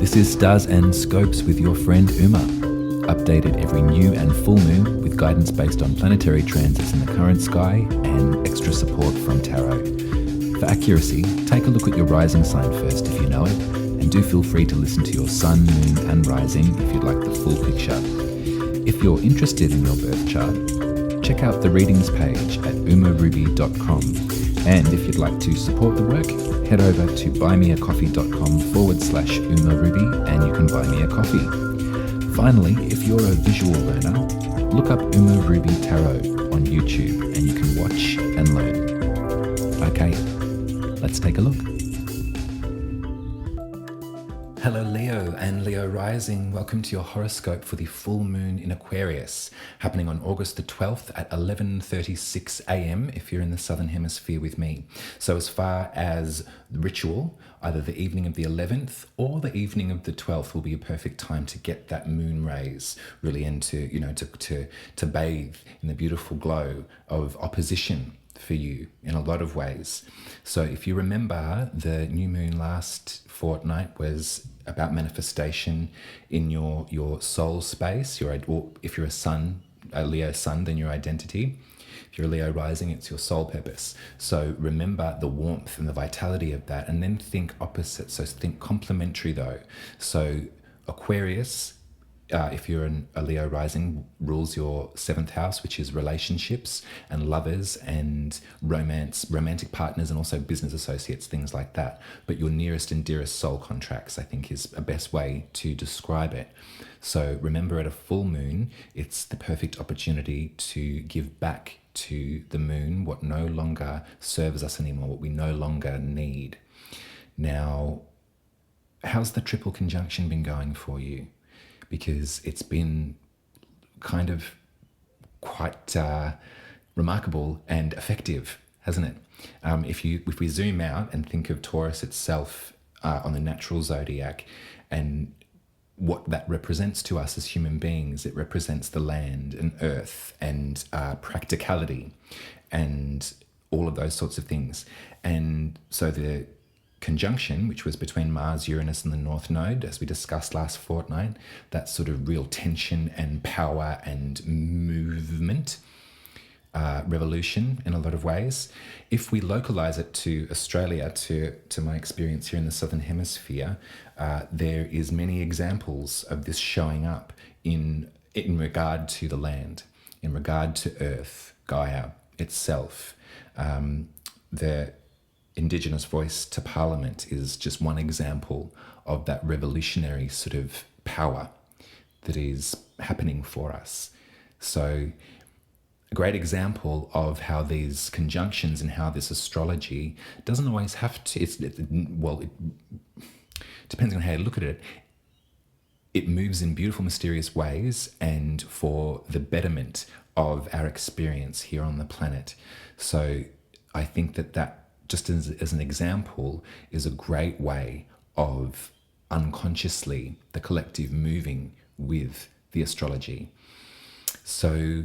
This is Stars and Scopes with your friend Uma, updated every new and full moon with guidance based on planetary transits in the current sky and extra support from tarot. For accuracy, take a look at your rising sign first if you know it, and do feel free to listen to your sun, moon and rising if you'd like the full picture. If you're interested in your birth chart, check out the readings page at umaruby.com, and if you'd like to support the work, head over to buymeacoffee.com/umaruby and you can buy me a coffee. Finally, if you're a visual learner, look up Uma Ruby Tarot on YouTube and you can watch and learn. Okay, let's take a look. Hello Leo and Leo Rising, welcome to your horoscope for the full moon in Aquarius, happening on August the 12th at 11:36 a.m. if you're in the southern hemisphere with me. So as far as ritual, either the evening of the 11th or the evening of the 12th will be a perfect time to get that moon rays really into, to bathe in the beautiful glow of opposition for you in a lot of ways. So if you remember, the new moon last fortnight was about manifestation in your soul space, or if you're a Leo sun, then your identity. If you're a Leo rising, it's your soul purpose. So remember the warmth and the vitality of that, and then think opposite. So think complementary though. So Aquarius, if you're a Leo rising, rules your 7th house, which is relationships and lovers and romance, romantic partners, and also business associates, things like that. But your nearest and dearest soul contracts, I think, is a best way to describe it. So remember, at a full moon, it's the perfect opportunity to give back to the moon what no longer serves us anymore, what we no longer need. Now, how's the triple conjunction been going for you? Because it's been kind of quite remarkable and effective, hasn't it? If we zoom out and think of Taurus itself on the natural zodiac and what that represents to us as human beings, it represents the land and earth and practicality and all of those sorts of things. And so the conjunction, which was between Mars, Uranus and the North Node, as we discussed last fortnight, that sort of real tension and power and movement, revolution in a lot of ways. If we localize it to Australia, to my experience here in the Southern Hemisphere, there is many examples of this showing up in regard to the land, in regard to Earth, Gaia itself. The Indigenous voice to Parliament is just one example of that revolutionary sort of power that is happening for us. So a great example of how these conjunctions and how this astrology doesn't always have to, it depends on how you look at it. It moves in beautiful, mysterious ways and for the betterment of our experience here on the planet. So I think that just as an example, is a great way of unconsciously the collective moving with the astrology. So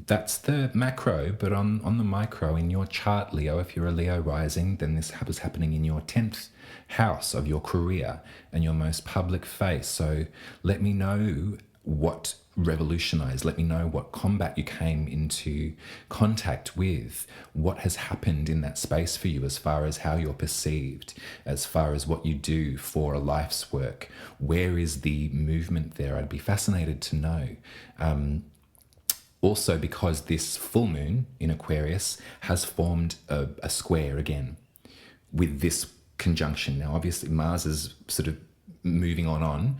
that's the macro, but on the micro, in your chart, Leo, if you're a Leo rising, then this was happening in your 10th house of your career and your most public face. So let me know what revolutionized, let me know what combat you came into contact with, what has happened in that space for you as far as how you're perceived, as far as what you do for a life's work. Where is the movement there? I'd be fascinated to know. Also, because this full moon in Aquarius has formed a square again with this conjunction. Now, obviously, Mars is sort of moving on,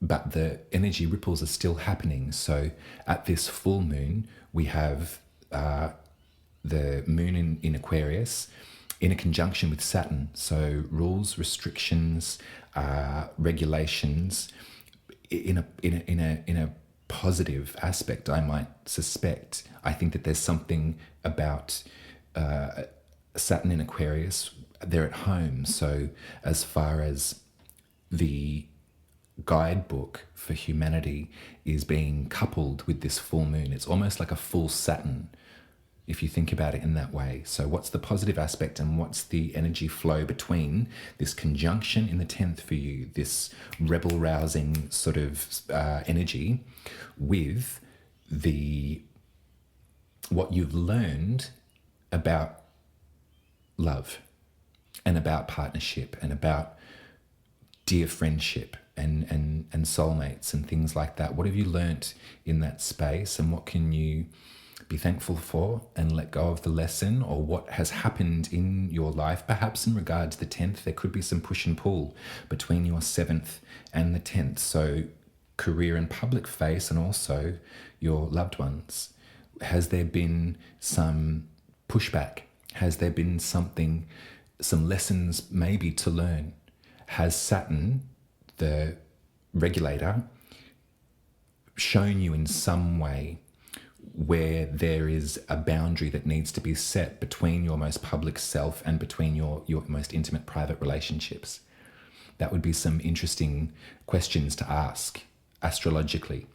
but the energy ripples are still happening. So at this full moon, we have the moon in Aquarius in a conjunction with Saturn. So rules, restrictions, regulations in a positive aspect, I might suspect. I think that there's something about Saturn in Aquarius, they're at home. So as far as the guidebook for humanity is being coupled with this full moon, it's almost like a full Saturn if you think about it in that way. So what's the positive aspect and what's the energy flow between this conjunction in the 10th for you, this rebel rousing sort of energy, with what you've learned about love and about partnership and about dear friendship and soulmates and things like that. What have you learnt in that space, and what can you be thankful for and let go of the lesson, or what has happened in your life? Perhaps in regard to the 10th, there could be some push and pull between your 7th and the 10th. So career and public face, and also your loved ones. Has there been some pushback? Has there been some lessons maybe to learn? Has Saturn, the regulator, shown you in some way where there is a boundary that needs to be set between your most public self and between your most intimate private relationships? That would be some interesting questions to ask astrologically.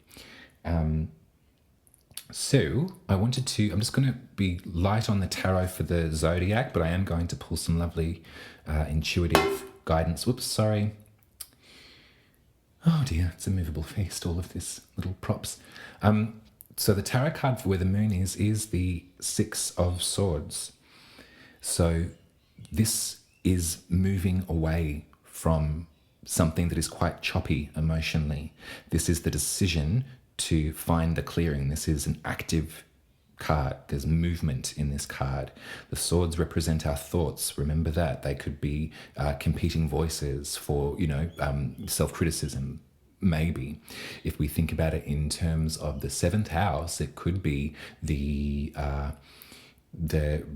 So I'm just going to be light on the tarot for the zodiac, but I am going to pull some lovely intuitive guidance. Whoops, sorry. Oh dear, it's a movable feast, all of this, little props. So the tarot card for where the moon is the Six of Swords. So this is moving away from something that is quite choppy emotionally. This is the decision to find the clearing. This is an active card. There's movement in this card. The swords represent our thoughts. Remember that. They could be competing voices for, self-criticism. Maybe if we think about it in terms of the 7th house, it could be the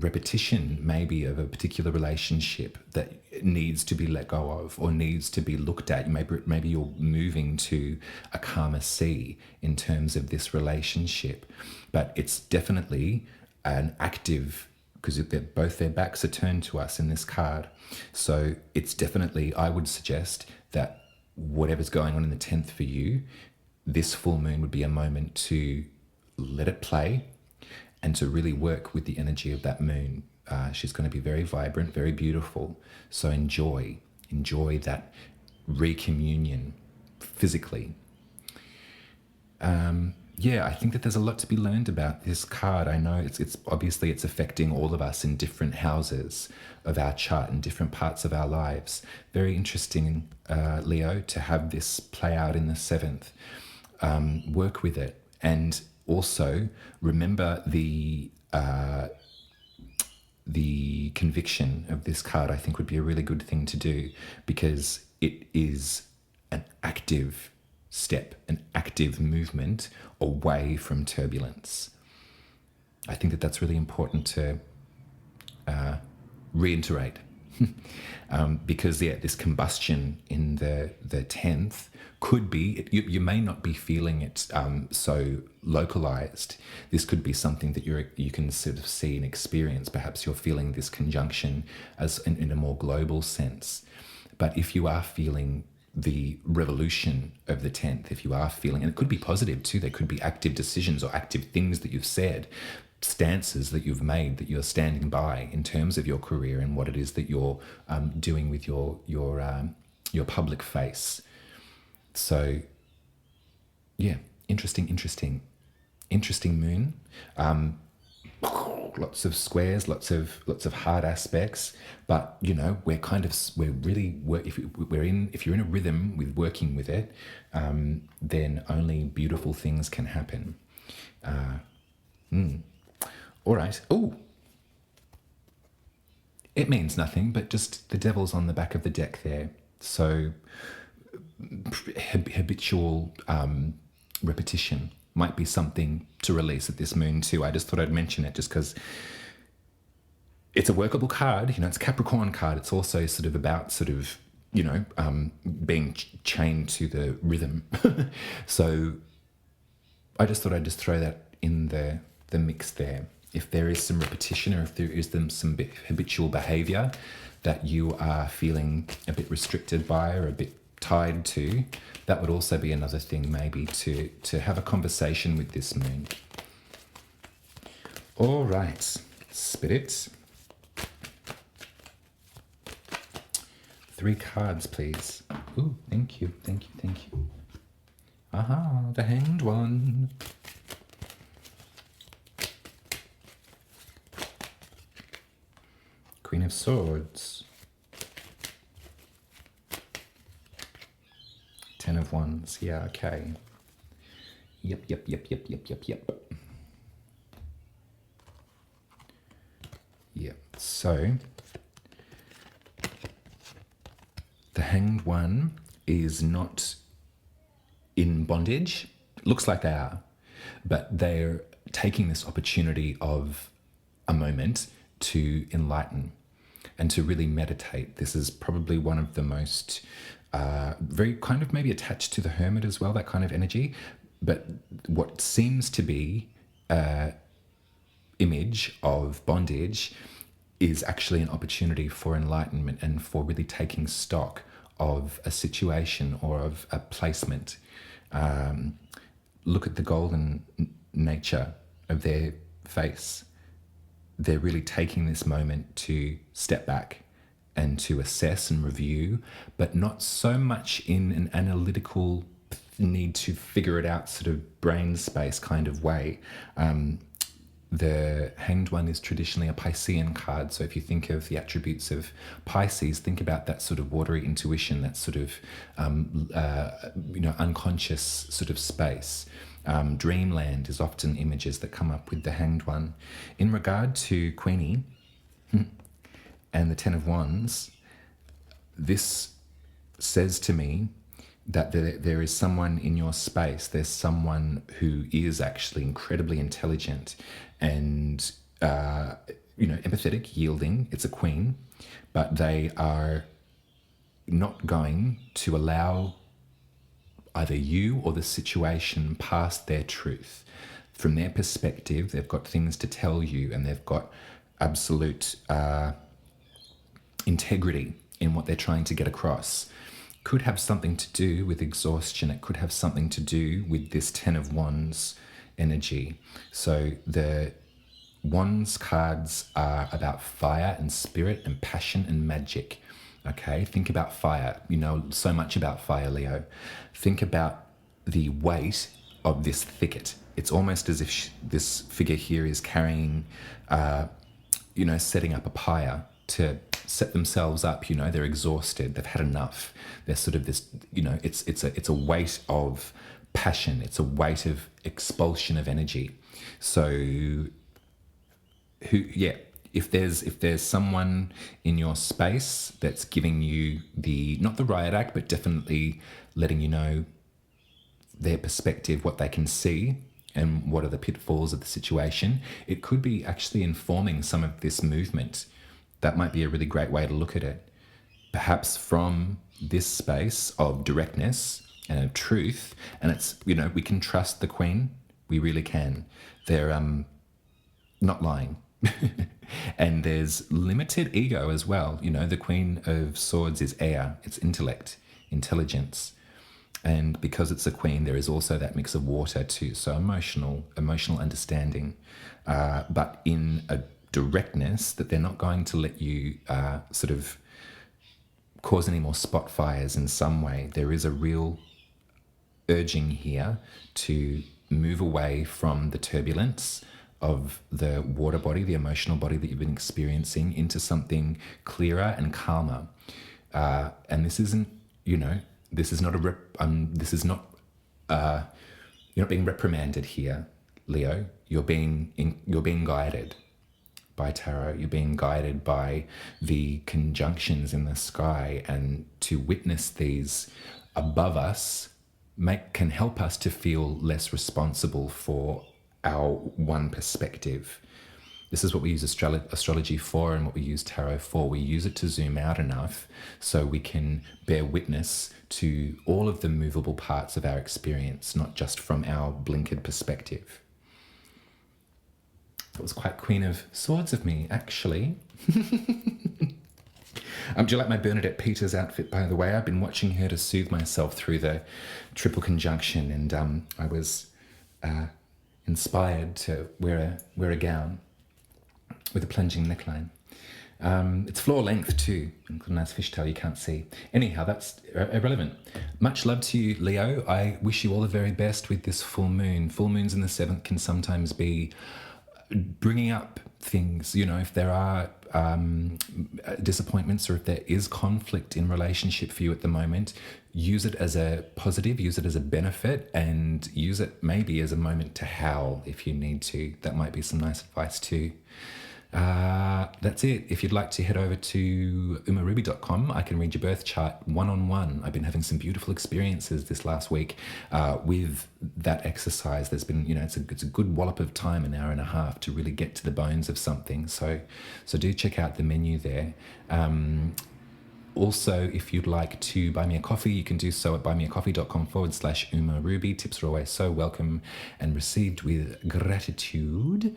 repetition maybe of a particular relationship that needs to be let go of or needs to be looked at. Maybe you're moving to a calmer sea in terms of this relationship, but it's definitely an active, because both their backs are turned to us in this card. So it's definitely, I would suggest that whatever's going on in the 10th for you, this full moon would be a moment to let it play and to really work with the energy of that moon. She's going to be very vibrant, very beautiful. So enjoy that recommunion physically. I think that there's a lot to be learned about this card. I know it's obviously it's affecting all of us in different houses of our chart and different parts of our lives. Very interesting, Leo, to have this play out in the 7th. Work with it, and also remember the conviction of this card. I think would be a really good thing to do, because it is an active step, an active movement away from turbulence. I think that that's really important to reiterate. Because this combustion in the 10th could be, you may not be feeling it so localized. This could be something that you can sort of see and experience. Perhaps you're feeling this conjunction as in a more global sense. But if you are feeling the revolution of the 10th, if you are feeling, and it could be positive too, there could be active decisions or active things that you've said, stances that you've made that you're standing by in terms of your career and what it is that you're doing with your public face. So interesting moon. Lots of squares, lots of hard aspects, but if you're in a rhythm with working with it, then only beautiful things can happen. All right. Oh, it means nothing, but just the devil's on the back of the deck there. So habitual repetition might be something to release at this moon too. I just thought I'd mention it just because it's a workable card. It's a Capricorn card. It's also sort of about being chained to the rhythm. So I just thought I'd just throw that in the mix there. If there is some repetition, or if there is some habitual behavior that you are feeling a bit restricted by or a bit tied to, that would also be another thing maybe to have a conversation with this moon. All right, Spirit. 3 cards, please. Ooh, thank you, thank you, thank you. Aha, the Hanged One. Queen of Swords. 10 of Wands. Yeah, okay. Yep. Yep. So, the Hanged One is not in bondage. Looks like they are, but they're taking this opportunity of a moment to enlighten and to really meditate. This is probably one of the most very kind of maybe attached to the Hermit as well, that kind of energy. But what seems to be image of bondage is actually an opportunity for enlightenment and for really taking stock of a situation or of a placement. Look at the golden nature of their face. They're really taking this moment to step back and to assess and review, but not so much in an analytical need to figure it out sort of brain space kind of way. The Hanged One is traditionally a Piscean card. So if you think of the attributes of Pisces, think about that sort of watery intuition, that sort of, unconscious sort of space. Dreamland is often images that come up with the Hanged One. In regard to Queenie and the 10 of Wands, this says to me that there is someone in your space, there's someone who is actually incredibly intelligent and, empathetic, yielding. It's a queen, but they are not going to allow either you or the situation past their truth. From their perspective, they've got things to tell you and they've got absolute integrity in what they're trying to get across. Could have something to do with exhaustion. It could have something to do with this 10 of Wands energy. So the Wands cards are about fire and spirit and passion and magic. Okay, think about fire. You know so much about fire, Leo. Think about the weight of this thicket. It's almost as if this figure here is carrying, setting up a pyre to set themselves up. They're exhausted. They've had enough. They're sort of this. It's a weight of passion. It's a weight of expulsion of energy. So, if there's someone in your space that's giving you not the riot act, but definitely letting you know their perspective, what they can see, and what are the pitfalls of the situation, it could be actually informing some of this movement. That might be a really great way to look at it. Perhaps from this space of directness and of truth, and it's, we can trust the Queen. We really can. They're not lying. And there's limited ego as well. The Queen of Swords is air. It's intellect, intelligence. And because it's a queen, there is also that mix of water too. So emotional understanding, but in a directness that they're not going to let you sort of cause any more spot fires in some way. There is a real urging here to move away from the turbulence of the water body, the emotional body that you've been experiencing, into something clearer and calmer. And this isn't, this is not you're not being reprimanded here, Leo. You're being guided by tarot. You're being guided by the conjunctions in the sky, and to witness these above us can help us to feel less responsible for our one perspective. This is what we use astrology for, and what we use tarot for. We use it to zoom out enough so we can bear witness to all of the movable parts of our experience, not just from our blinkered perspective. That was quite Queen of Swords of me, actually. Do you like my Bernadette Peters outfit, by the way? I've been watching her to soothe myself through the triple conjunction, and I was inspired to wear a gown. with a plunging neckline. It's floor length too. And got a nice fishtail you can't see. Anyhow, that's irrelevant. Much love to you, Leo. I wish you all the very best with this full moon. Full moons in the 7th can sometimes be bringing up things, you know, if there are disappointments or if there is conflict in relationship for you at the moment, use it as a positive, use it as a benefit, and use it maybe as a moment to howl if you need to. That might be some nice advice too. That's it. If you'd like to head over to umaruby.com, I can read your birth chart one-on-one. I've been having some beautiful experiences this last week with that exercise. There's been, you know, it's a good wallop of time, an hour and a half, to really get to the bones of something. So do check out the menu there. Also, if you'd like to buy me a coffee, you can do so at buymeacoffee.com/Uma Ruby. Tips are always so welcome and received with gratitude.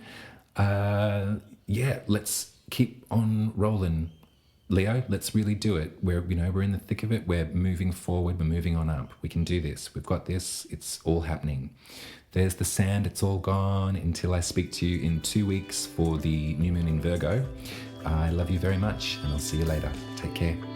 Yeah, let's keep on rolling, Leo. Let's really do it. We're in the thick of it. We're moving forward. We're moving on up. We can do this. We've got this. It's all happening. There's the sand. It's all gone until I speak to you in 2 weeks for the new moon in Virgo. I love you very much, and I'll see you later. Take care.